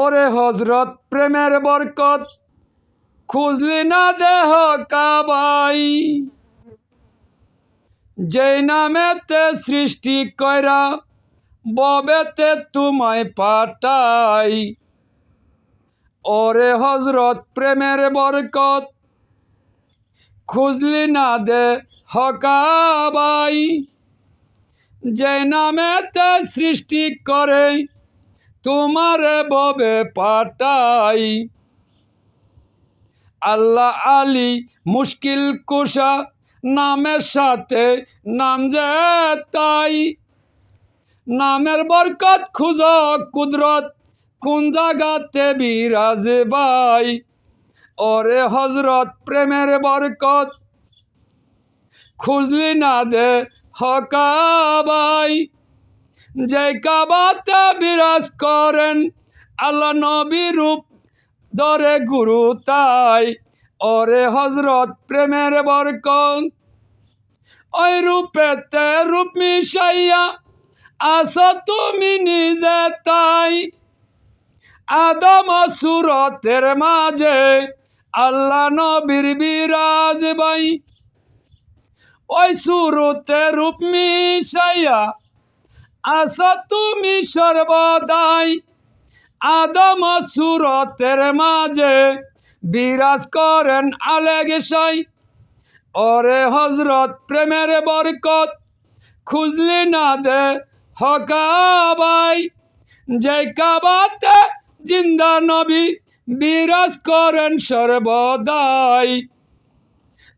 ওরে হজরত প্রেমের বরকত খুঁজলি না দেহ কাবাই, যেই নামেতে সৃষ্টি কইরা ববেতে তোমায় পাঠাই। ওরে হজরত প্রেমের বরকত খুঁজলি না দেহ কাবাই, যেই নামেতে সৃষ্টি করে তোমারে ববে পাঠাই। আল্লাহ আলী মুশকিল কুশা নামের সাথে নাম যে তাই, নামের বরকত খুঁজ কুদরত কোন জাগাতে বিরাজে ভাই। ওরে হজরত প্রেমের বরকত খুঁজলি না দেহ কাবাই, যে কাবাতে বিরাজ করেন আল্লাহ নবী রূপ ধরে গুরু তাই। ওরে হজরত প্রেমের বরকত ওই রূপেতে রূপ মিশাইয়া আসো তুমি নিজে তাই। আদম সুরতের মাঝে আল্লাহ নবীর বিরাজ ভাই, ওই সুরতে রূপ মিশাইয়া আসো তুমি সর্বদাই। আদম সুরতের মাঝে বিরাজ করেন আলেগেশাই। ওরে হজরত প্রেমের বরকত খুঁজলি না দেহ কাবাই, যে কাবাতে জিন্দা নবী বিরাজ করেন সর্বদাই।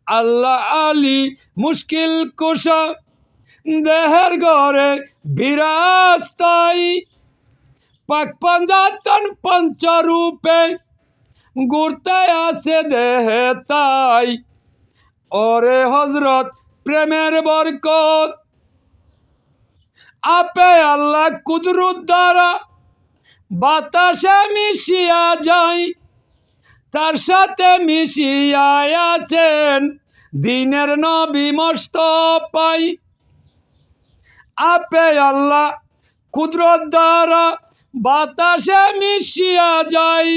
আল্লাহ আলী মুশকিল কুশা দেহের ঘরে বিরাজ তাই, পাক পঞ্জাতন পঞ্চরূপে ঘুরতে আসে দেহে তাই। ওরে হজরত প্রেমের বরকত আপে আল্লাহ কুদরত দ্বারা বাতাসে মিশিয়া যায়, তার সাথে মিশিয়া আছেন দিনের নবী মোস্তফাই। আপে আল্লাহ কুদরত দ্বারা বাতাসে মিশিয়া যায়,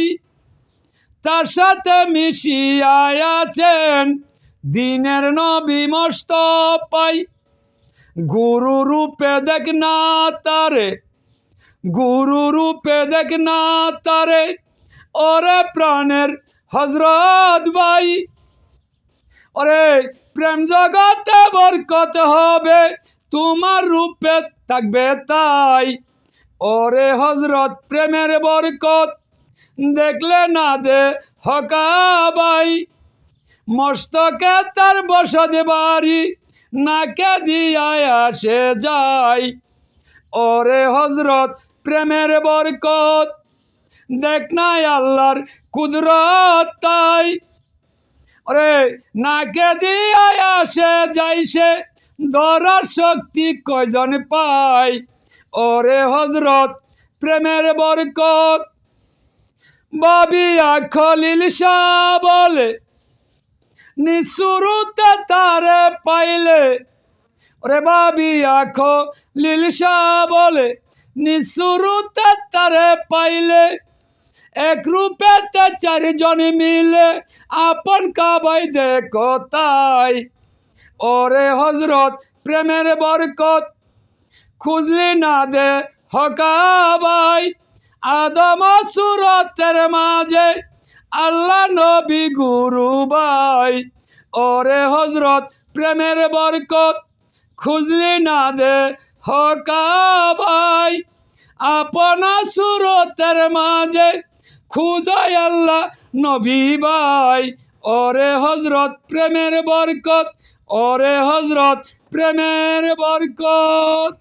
তার সাথে মিশিয়া আছেন দিনের নবী মোস্তফাই। গুরু রূপে দেখ না তারে, গুরু রূপে দেখ না তারে, ওরে প্রাণের হজরত ভাই। ওরে প্রেম জগতে বরকত হবে তোমার রূপে থাকবে তাই। ওরে হজরত প্রেমের বরকত দেখলে না দেহ কাবাই, মস্তকে তার বসত বাড়ি নাকে দিয়া আসে যায়। ওরে হজরত প্রেমের বরকত দেখ নাই আল্লাহর কুদরত তাই। ওরে নাকে দিয়া আসে যাইছে ধরার শক্তি কয়জন পায়। ওরে হজরত প্রেমের বরকত বাবিয়া খলিল শাহ বলে নিশুরুতে তারে পাইলে। ওরে বাবিয়া খলিল শাহ বলে নিশুরুতে তারে পাইলে, এক রূপেতে চারিজন মিলে আপন কাবাই দেখো তাই। ওরে হজরত প্রেমের বরকত খুঁজলি না দেহ কাবাই, আদম সুরতের মাঝে আল্লাহ নবী গুরু ভাই। ওরে হজরত প্রেমের বরকত খুঁজলি না দেহ কাবাই, আপন সুরতের মাঝে খুঁজাই আল্লাহ নবী ভাই। ওরে হজরত প্রেমের বরকত, ওরে হজরত প্রেমের বরকত।